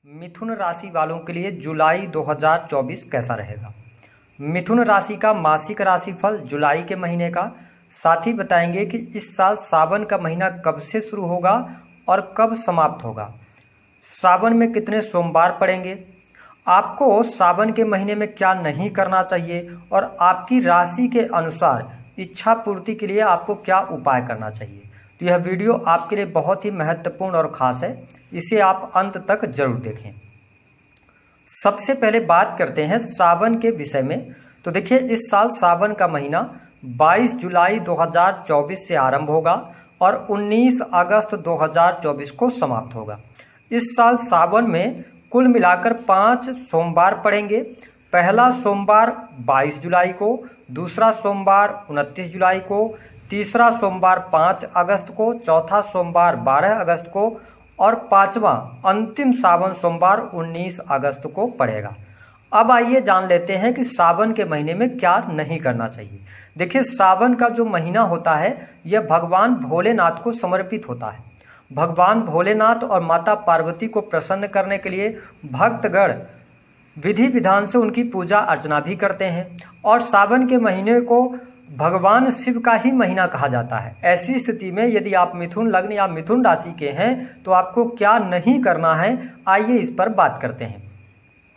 मिथुन राशि वालों के लिए जुलाई 2024 कैसा रहेगा। मिथुन राशि का मासिक राशिफल जुलाई के महीने का, साथ ही बताएंगे कि इस साल सावन का महीना कब से शुरू होगा और कब समाप्त होगा। सावन में कितने सोमवार पड़ेंगे, आपको सावन के महीने में क्या नहीं करना चाहिए और आपकी राशि के अनुसार इच्छा पूर्ति के लिए आपको क्या उपाय करना चाहिए। तो यह वीडियो आपके लिए बहुत ही महत्वपूर्ण और ख़ास है, इसे आप अंत तक जरूर देखें। सबसे पहले बात करते हैं सावन के विषय में। तो देखिए, इस साल सावन का महीना 22 जुलाई 2024 से आरंभ होगा और 19 अगस्त 2024 को समाप्त होगा। इस साल सावन में कुल मिलाकर 5 सोमवार पड़ेंगे। पहला सोमवार 22 जुलाई को, दूसरा सोमवार 29 जुलाई को, तीसरा सोमवार 5 अगस्त को, चौथा सोमवार 12 अगस्त को और पांचवां अंतिम सावन सोमवार 19 अगस्त को पड़ेगा। अब आइए जान लेते हैं कि सावन के महीने में क्या नहीं करना चाहिए। देखिए, सावन का जो महीना होता है यह भगवान भोलेनाथ को समर्पित होता है। भगवान भोलेनाथ और माता पार्वती को प्रसन्न करने के लिए भक्तगण विधि विधान से उनकी पूजा अर्चना भी करते हैं और सावन के महीने को भगवान शिव का ही महीना कहा जाता है। ऐसी स्थिति में यदि आप मिथुन लग्न या मिथुन राशि के हैं तो आपको क्या नहीं करना है, आइए इस पर बात करते हैं।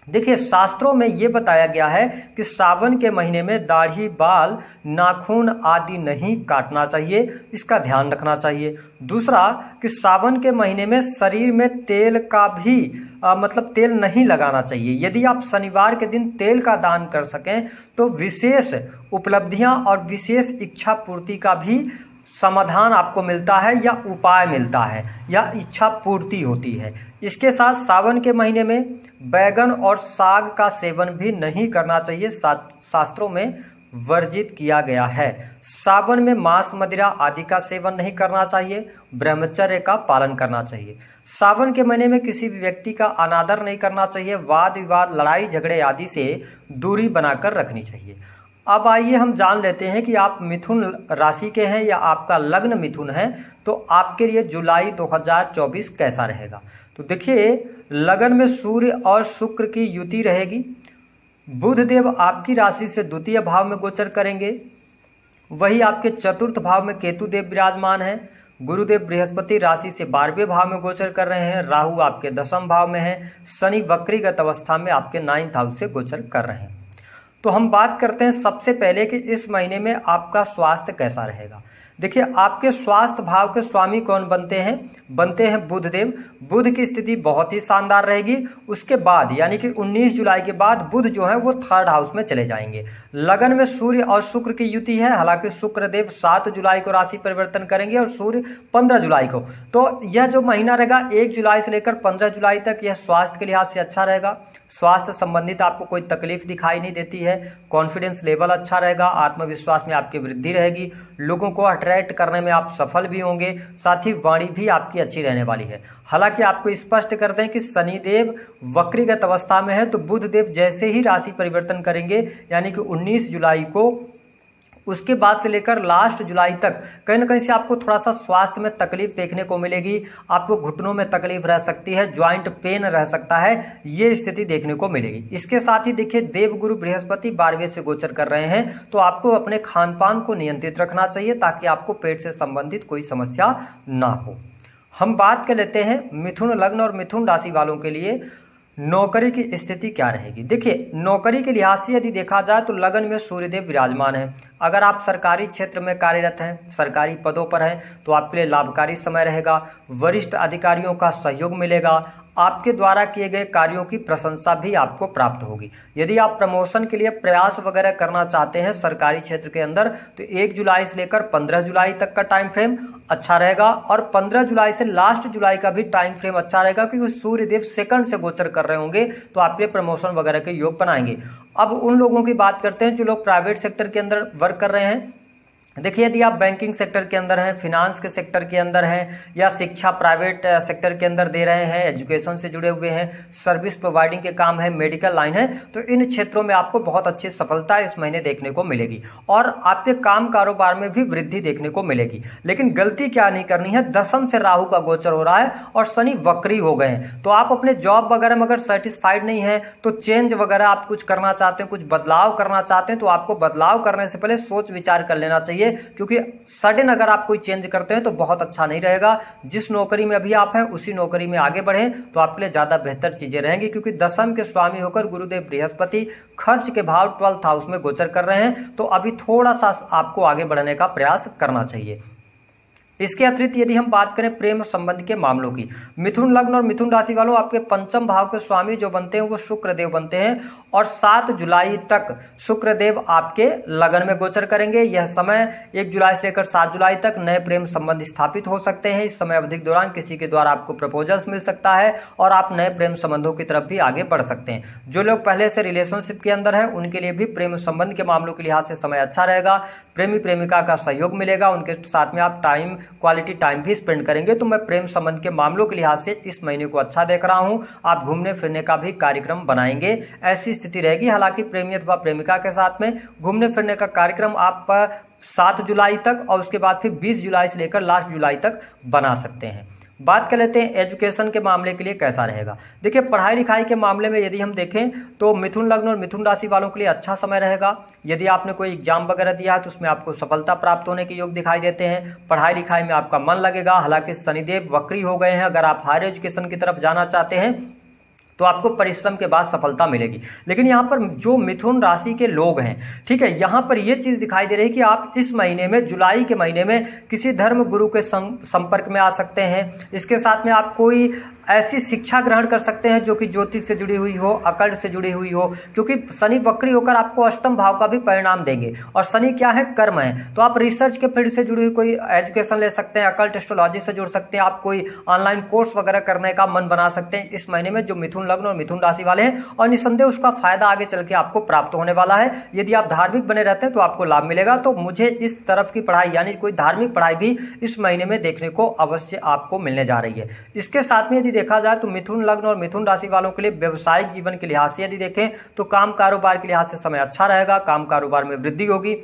देखिए, शास्त्रों में ये बताया गया है कि सावन के महीने में दाढ़ी, बाल, नाखून आदि नहीं काटना चाहिए, इसका ध्यान रखना चाहिए। दूसरा कि सावन के महीने में शरीर में तेल का भी तेल नहीं लगाना चाहिए। यदि आप शनिवार के दिन तेल का दान कर सकें तो विशेष उपलब्धियां और विशेष इच्छा पूर्ति का भी समाधान आपको मिलता है या उपाय मिलता है या इच्छा पूर्ति होती है। इसके साथ सावन के महीने में बैगन और साग का सेवन भी नहीं करना चाहिए, शास्त्रों में वर्जित किया गया है। सावन में मांस, मदिरा आदि का सेवन नहीं करना चाहिए, ब्रह्मचर्य का पालन करना चाहिए। सावन के महीने में किसी भी व्यक्ति का अनादर नहीं करना चाहिए, वाद विवाद, लड़ाई झगड़े आदि से दूरी बनाकर रखनी चाहिए। अब आइए हम जान लेते हैं कि आप मिथुन राशि के हैं या आपका लग्न मिथुन है तो आपके लिए जुलाई 2024 कैसा रहेगा। तो देखिए, लगन में सूर्य और शुक्र की युति रहेगी। बुध देव आपकी राशि से द्वितीय भाव में गोचर करेंगे, वही आपके चतुर्थ भाव में केतु देव विराजमान है। गुरुदेव बृहस्पति राशि से 12वें भाव में गोचर कर रहे हैं। राहु आपके 10वें भाव में है। शनि वक्रीगत अवस्था में आपके 9th हाउस से गोचर कर रहे हैं। तो हम बात करते हैं सबसे पहले कि इस महीने में आपका स्वास्थ्य कैसा रहेगा। देखिए, आपके स्वास्थ्य भाव के स्वामी कौन बनते हैं बुध देव। बुध की स्थिति बहुत ही शानदार रहेगी। उसके बाद यानी कि 19 जुलाई के बाद बुध जो है वो 3rd हाउस में चले जाएंगे। लगन में सूर्य और शुक्र की युति है। हालांकि शुक्र देव 7 जुलाई को राशि परिवर्तन करेंगे और सूर्य 15 जुलाई को। तो यह जो महीना रहेगा 1 जुलाई से लेकर 15 जुलाई तक, यह स्वास्थ्य के लिहाज से अच्छा रहेगा। स्वास्थ्य संबंधित आपको कोई तकलीफ दिखाई नहीं देती है। कॉन्फिडेंस लेवल अच्छा रहेगा, आत्मविश्वास में आपकी वृद्धि रहेगी, लोगों को अट्रैक्ट करने में आप सफल भी होंगे, साथ ही वाणी भी आपकी अच्छी रहने वाली है। हालांकि आपको स्पष्ट कर दें कि शनिदेव वक्रीगत अवस्था में है, तो बुध देव जैसे ही राशि परिवर्तन करेंगे यानी कि 19 जुलाई को, उसके बाद से लेकर लास्ट जुलाई तक कहीं ना कहीं से आपको थोड़ा सा स्वास्थ्य में तकलीफ देखने को मिलेगी। आपको घुटनों में तकलीफ रह सकती है, ज्वाइंट पेन रह सकता है, ये स्थिति देखने को मिलेगी। इसके साथ ही देखिए, देवगुरु बृहस्पति 12वें से गोचर कर रहे हैं, तो आपको अपने खान पान को नियंत्रित रखना चाहिए ताकि आपको पेट से संबंधित कोई समस्या ना हो। हम बात कर लेते हैं मिथुन लग्न और मिथुन राशि वालों के लिए नौकरी की स्थिति क्या रहेगी। देखिए, नौकरी के लिहाज से यदि देखा जाए तो लगन में सूर्यदेव विराजमान है। अगर आप सरकारी क्षेत्र में कार्यरत हैं, सरकारी पदों पर हैं, तो आपके लिए लाभकारी समय रहेगा। वरिष्ठ अधिकारियों का सहयोग मिलेगा। आपके द्वारा किए गए कार्यों की प्रशंसा भी आपको प्राप्त होगी। यदि आप प्रमोशन के लिए प्रयास वगैरह करना चाहते हैं सरकारी क्षेत्र के अंदर, तो 1 जुलाई से लेकर 15 जुलाई तक का टाइम फ्रेम अच्छा रहेगा और 15 जुलाई से लास्ट जुलाई का भी टाइम फ्रेम अच्छा रहेगा, क्योंकि सूर्यदेव 2nd से गोचर कर रहे होंगे, तो आपके प्रमोशन वगैरह के योग बनाएंगे। अब उन लोगों की बात करते हैं जो लोग प्राइवेट सेक्टर के अंदर वर्क कर रहे हैं। देखिए, यदि आप बैंकिंग सेक्टर के अंदर हैं, फिनांस के सेक्टर के अंदर हैं, या शिक्षा प्राइवेट सेक्टर के अंदर दे रहे हैं, एजुकेशन से जुड़े हुए हैं, सर्विस प्रोवाइडिंग के काम है, मेडिकल लाइन है, तो इन क्षेत्रों में आपको बहुत अच्छी सफलता इस महीने देखने को मिलेगी और आपके काम कारोबार में भी वृद्धि देखने को मिलेगी। लेकिन गलती क्या नहीं करनी है, दशम से राहु का गोचर हो रहा है और शनि वक्री हो गए हैं, तो आप अपने जॉब वगैरह में अगर सेटिस्फाइड नहीं है तो चेंज वगैरह आप कुछ करना चाहते हैं, कुछ बदलाव करना चाहते हैं, तो आपको बदलाव करने से पहले सोच विचार कर लेना चाहिए, क्योंकि सडन अगर आप कोई चेंज करते हैं तो बहुत अच्छा नहीं रहेगा। जिस नौकरी में अभी आप हैं उसी नौकरी में आगे बढ़ें तो आपके लिए ज्यादा बेहतर चीजें रहेंगी, क्योंकि दशम के स्वामी होकर गुरुदेव बृहस्पति खर्च के भाव 12th हाउस में गोचर कर रहे हैं, तो अभी थोड़ा सा आपको आगे बढ़ने का प्रयास करना चाहिए। इसके अतिरिक्त यदि हम बात करें प्रेम संबंध के मामलों की, मिथुन लग्न और मिथुन राशि वालों, आपके पंचम भाव के स्वामी जो बनते हैं वो शुक्र देव बनते हैं और 7 जुलाई तक शुक्र देव आपके लगन में गोचर करेंगे। यह समय 1 जुलाई से लेकर 7 जुलाई तक नए प्रेम संबंध स्थापित हो सकते हैं। इस समय अवधि के दौरान किसी के द्वारा आपको प्रपोजल्स मिल सकता है और आप नए प्रेम संबंधों की तरफ भी आगे बढ़ सकते हैं। जो लोग पहले से रिलेशनशिप के अंदर हैं उनके लिए भी प्रेम संबंध के मामलों के लिहाज से समय अच्छा रहेगा। प्रेमी प्रेमिका का सहयोग मिलेगा, उनके साथ में आप क्वालिटी टाइम भी स्पेंड करेंगे। तो मैं प्रेम संबंध के मामलों के लिहाज से इस महीने को अच्छा देख रहा हूं। आप घूमने फिरने का भी कार्यक्रम बनाएंगे, ऐसी स्थिति रहेगी। हालांकि प्रेमी अथवा प्रेमिका के साथ में घूमने फिरने का कार्यक्रम आप 7 जुलाई तक और उसके बाद फिर 20 जुलाई से लेकर लास्ट जुलाई तक बना सकते हैं। बात कर लेते हैं एजुकेशन के मामले के लिए कैसा रहेगा। देखिए, पढ़ाई लिखाई के मामले में यदि हम देखें तो मिथुन लग्न और मिथुन राशि वालों के लिए अच्छा समय रहेगा। यदि आपने कोई एग्जाम वगैरह दिया है तो उसमें आपको सफलता प्राप्त होने के योग दिखाई देते हैं। पढ़ाई लिखाई में आपका मन लगेगा। हालांकि शनिदेव वक्री हो गए हैं, अगर आप हायर एजुकेशन की तरफ जाना चाहते हैं तो आपको परिश्रम के बाद सफलता मिलेगी। लेकिन यहाँ पर जो मिथुन राशि के लोग हैं, ठीक है, यहाँ पर ये चीज दिखाई दे रही है कि आप इस महीने में, जुलाई के महीने में किसी धर्म गुरु के संपर्क में आ सकते हैं। इसके साथ में आप कोई ऐसी शिक्षा ग्रहण कर सकते हैं जो कि ज्योतिष से जुड़ी हुई हो, अकल्ट से जुड़ी हुई हो, क्योंकि शनि वक्री होकर आपको अष्टम भाव का भी परिणाम देंगे और शनि क्या है, कर्म है। तो आप रिसर्च के फील्ड से जुड़ी हुई कोई एजुकेशन ले सकते हैं, अकल्ट एस्ट्रोलॉजी से जुड़ सकते हैं, आप कोई ऑनलाइन कोर्स वगैरह करने का मन बना सकते हैं इस महीने में, जो मिथुन लग्न और मिथुन राशि वाले हैं, और निसंदेह उसका फायदा आगे चल के आपको प्राप्त होने वाला है। यदि आप धार्मिक बने रहते हैं तो आपको लाभ मिलेगा। तो मुझे इस तरफ की पढ़ाई यानी कोई धार्मिक पढ़ाई भी इस महीने में देखने को अवश्य आपको मिलने जा रही है। इसके साथ में यदि देखा जाए तो मिथुन लग्न और मिथुन राशि वालों के लिए व्यवसायिक जीवन के लिहाज से यदि देखें तो काम कारोबार के लिहाज से समय अच्छा रहेगा। काम कारोबार में वृद्धि होगी।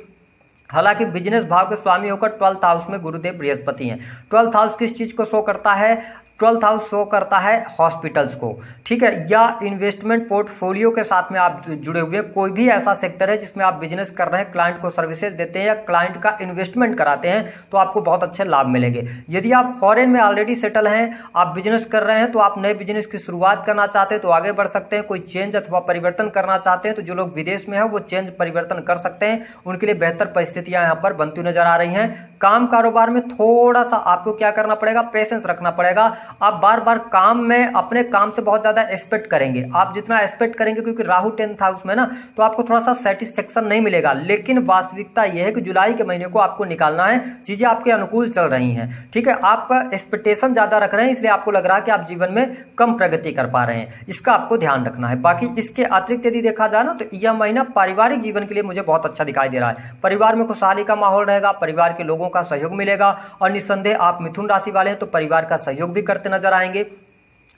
हालांकि बिजनेस भाव के स्वामी होकर 12th हाउस में गुरुदेव बृहस्पति हैं। 12th हाउस किस चीज को शो करता है? 12th हाउस शो करता है हॉस्पिटल्स को, ठीक है, या इन्वेस्टमेंट पोर्टफोलियो के साथ में आप जुड़े हुए कोई भी ऐसा सेक्टर है जिसमें आप बिजनेस कर रहे हैं, क्लाइंट को सर्विसेज देते हैं या क्लाइंट का इन्वेस्टमेंट कराते हैं, तो आपको बहुत अच्छे लाभ मिलेंगे। यदि आप फॉरेन में ऑलरेडी सेटल हैं, आप बिजनेस कर रहे हैं, तो आप नए बिजनेस की शुरुआत करना चाहते हैं तो आगे बढ़ सकते हैं। कोई चेंज अथवा परिवर्तन करना चाहते हैं तो जो लोग विदेश में है वो चेंज परिवर्तन कर सकते हैं, उनके लिए बेहतर परिस्थितियां यहाँ पर बनती नजर आ रही हैं। काम कारोबार में थोड़ा सा आपको क्या करना पड़ेगा, पेशेंस रखना पड़ेगा। आप बार बार काम में अपने काम से बहुत ज्यादा एक्सपेक्ट करेंगे, आप जितना एक्सपेक्ट करेंगे, क्योंकि राहु 10th हाउस में ना, तो आपको थोड़ा सा सेटिस्फेक्शन नहीं मिलेगा। लेकिन वास्तविकता यह है कि जुलाई के महीने को आपको निकालना है, चीजें आपके अनुकूल चल रही हैं, ठीक है। आप एक्सपेक्टेशन ज्यादा रख रहे हैं, इसलिए आपको लग रहा है कि आप जीवन में कम प्रगति कर पा रहे हैं, इसका आपको ध्यान रखना है। बाकी इसके अतिरिक्त यदि देखा जाए ना, तो यह महीना पारिवारिक जीवन के लिए मुझे बहुत अच्छा दिखाई दे रहा है। परिवार में खुशहाली का माहौल रहेगा, परिवार के लोगों का सहयोग मिलेगा और निस्संदेह आप मिथुन राशि वाले हैं तो परिवार का सहयोग भी करते नजर आएंगे।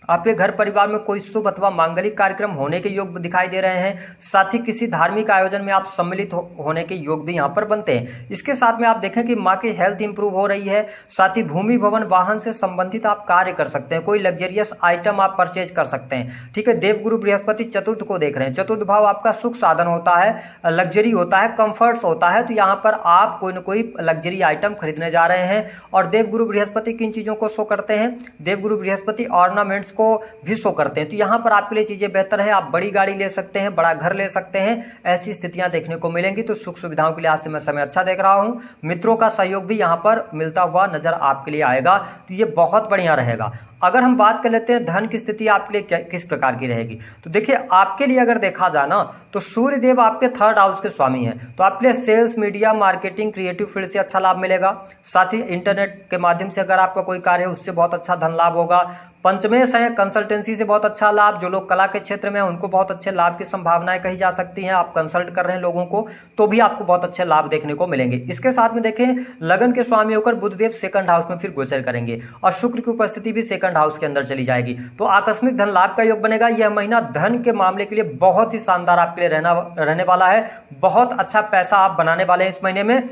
आपके घर परिवार में कोई शुभ अथवा मांगलिक कार्यक्रम होने के योग दिखाई दे रहे हैं। साथ ही किसी धार्मिक आयोजन में आप सम्मिलित होने के योग भी यहाँ पर बनते हैं। इसके साथ में आप देखें कि माँ की हेल्थ इंप्रूव हो रही है। साथ ही भूमि भवन वाहन से संबंधित आप कार्य कर सकते हैं, कोई लग्जरियस आइटम आप परचेज कर सकते हैं, ठीक है। देवगुरु बृहस्पति चतुर्थ को देख रहे हैं। चतुर्थ भाव आपका सुख साधन होता है, लग्जरी होता है, कंफर्ट्स होता है, तो यहाँ पर आप कोई न कोई लग्जरी आइटम खरीदने जा रहे हैं। और देवगुरु बृहस्पति किन चीजों को शो करते हैं? देवगुरु बृहस्पति ऑर्नामेंट्स को भी शो करते हैं। तो यहां पर आपके लिए चीजें बेहतर है, आप बड़ी गाड़ी ले सकते हैं, बड़ा घर ले सकते हैं, ऐसी स्थितियां देखने को मिलेंगी। तो सुख सुविधाओं के लिहाज से मैं समय अच्छा देख रहा हूं। मित्रों का सहयोग भी यहां पर मिलता हुआ नजर आपके लिए आएगा, तो ये बहुत बढ़िया रहेगा। अगर हम बात कर लेते हैं धन की स्थिति आपके लिए किस प्रकार की रहेगी, तो देखिए आपके लिए अगर देखा जाए ना, तो सूर्य देव आपके 3rd हाउस के स्वामी हैं, तो आपके लिए sales, media, marketing, creative field से अच्छा लाभ मिलेगा। साथ ही इंटरनेट के माध्यम से अगर आपका कोई कार्य है उससे बहुत अच्छा धन लाभ होगा। पंचमेश है, कंसल्टेंसी से बहुत अच्छा लाभ। जो लोग कला के क्षेत्र में हैं उनको बहुत अच्छे लाभ की संभावनाएं कही जा सकती हैं। आप कंसल्ट कर रहे हैं लोगों को तो भी आपको बहुत अच्छे लाभ देखने को मिलेंगे। इसके साथ में देखें, लगन के स्वामी होकर बुधदेव सेकंड हाउस में फिर गोचर करेंगे और शुक्र की उपस्थिति भी सेकंड हाउस के अंदर चली जाएगी, तो आकस्मिक धन लाभ का योग बनेगा। यह महीना धन के मामले के लिए बहुत ही शानदार आपके लिए रहने वाला है। बहुत अच्छा पैसा आप बनाने वाले हैं इस महीने में,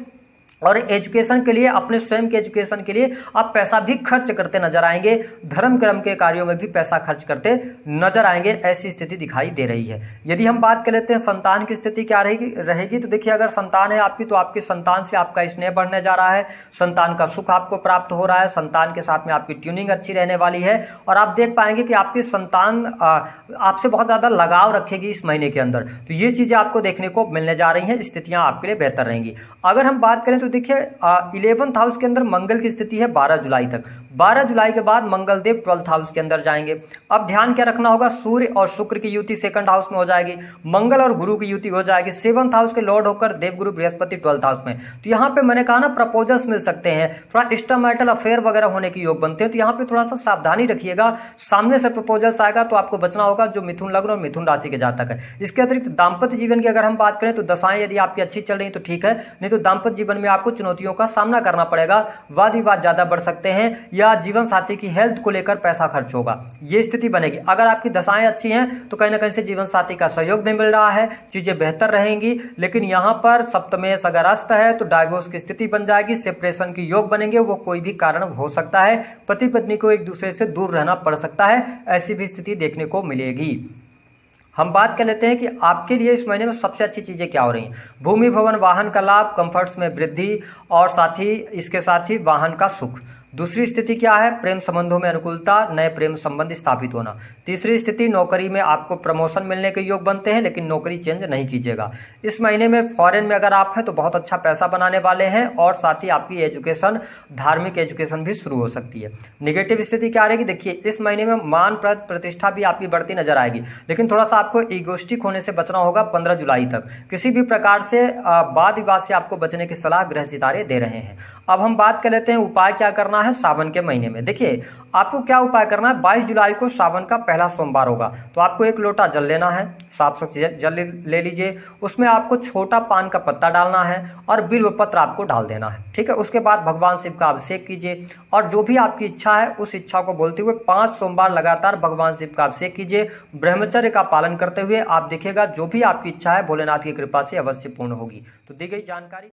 और एजुकेशन के लिए, अपने स्वयं के एजुकेशन के लिए आप पैसा भी खर्च करते नजर आएंगे। धर्म कर्म के कार्यों में भी पैसा खर्च करते नजर आएंगे, ऐसी स्थिति दिखाई दे रही है। यदि हम बात कर लेते हैं संतान की स्थिति क्या रहेगी तो देखिए, अगर संतान है आपकी तो आपकी संतान से आपका स्नेह बढ़ने जा रहा है, संतान का सुख आपको प्राप्त हो रहा है, संतान के साथ में आपकी ट्यूनिंग अच्छी रहने वाली है, और आप देख पाएंगे कि आपकी संतान आपसे बहुत ज्यादा लगाव रखेगी इस महीने के अंदर। तो ये चीजें आपको देखने को मिलने जा रही हैं, स्थितियां आपके लिए बेहतर रहेंगी। अगर हम बात करें तो देखिए, 11th हाउस के अंदर मंगल की स्थिति है 12 जुलाई तक। 12 जुलाई के बाद मंगल देव 12th हाउस के अंदर जाएंगे। अब ध्यान क्या रखना होगा, सूर्य और शुक्र की युति सेकंड हाउस में हो जाएगी, मंगल और गुरु की युति हो जाएगी, 7th हाउस के लॉर्ड होकर देवगुरु बृहस्पति 12th हाउस में। तो यहाँ पे मैंने कहा ना, प्रपोजल्स मिल सकते हैं, थोड़ा एक्स्ट्रामैरिटल अफेयर वगैरह होने के योग बनते हैं, तो यहाँ पे थोड़ा सा सावधानी रखिएगा। सामने से प्रपोजल्स आएगा तो आपको बचना होगा, जो मिथुन लग्न और मिथुन राशि के जातक है। इसके अतिरिक्त दाम्पत्य जीवन की अगर हम बात करें तो दशाएं यदि आपकी अच्छी चल रही तो ठीक है, नहीं तो दाम्पत्य जीवन में आपको चुनौतियों का सामना करना पड़ेगा। वाद विवाद ज्यादा बढ़ सकते हैं, या जीवन साथी की हेल्थ को लेकर पैसा खर्च होगा, ये स्थिति बनेगी। अगर आपकी दशाएं अच्छी हैं तो कहीं ना कहीं से जीवन साथी का सहयोग भी मिल रहा है, चीजें बेहतर रहेंगी। लेकिन यहाँ पर सप्तमेश अगर अस्त है तो डाइवोर्स की स्थिति बन जाएगी, सेपरेशन की योग बनेंगे, वो कोई भी कारण हो सकता है, पति पत्नी को एक दूसरे से दूर रहना पड़ सकता है, ऐसी भी स्थिति देखने को मिलेगी। हम बात कर लेते हैं कि आपके लिए इस महीने में सबसे अच्छी चीजें क्या हो रही हैं। भूमि भवन वाहन का लाभ, कंफर्ट्स में वृद्धि, और साथ ही इसके साथ ही वाहन का सुख। दूसरी स्थिति क्या है, प्रेम संबंधों में अनुकूलता, नए प्रेम संबंध स्थापित होना। तीसरी स्थिति, नौकरी में आपको प्रमोशन मिलने के योग बनते हैं, लेकिन नौकरी चेंज नहीं कीजिएगा। इस महीने में फॉरेन में अगर आप हैं तो बहुत अच्छा पैसा बनाने वाले हैं, और साथ ही आपकी एजुकेशन, धार्मिक एजुकेशन भी शुरू हो सकती है। नेगेटिव स्थिति क्या रहेगी, देखिए इस महीने में मान प्रतिष्ठा भी आपकी बढ़ती नजर आएगी, लेकिन थोड़ा सा आपको ईगोस्टिक होने से बचना होगा 15 जुलाई तक। किसी भी प्रकार से वाद विवाद से आपको बचने की सलाह ग्रह सितारे दे रहे हैं। अब हम बात कर लेते हैं उपाय क्या करना है सावन के महीने में। देखिए आपको क्या उपाय करना है, 22 जुलाई को सावन का पहला सोमवार होगा, तो आपको 1 लोटा जल लेना है, साफ जल ले लीजिए, उसमें आपको छोटा पान का पत्ता डालना है और बिल्व पत्र आपको डाल देना है, ठीक है। उसके बाद भगवान शिव का अभिषेक कीजिए, और जो भी आपकी इच्छा है उस इच्छा को बोलते हुए 5 सोमवार लगातार भगवान शिव का अभिषेक कीजिए, ब्रह्मचर्य का पालन करते हुए। आप देखिएगा जो भी आपकी इच्छा है भोलेनाथ की कृपा से अवश्य पूर्ण होगी। तो दी गई जानकारी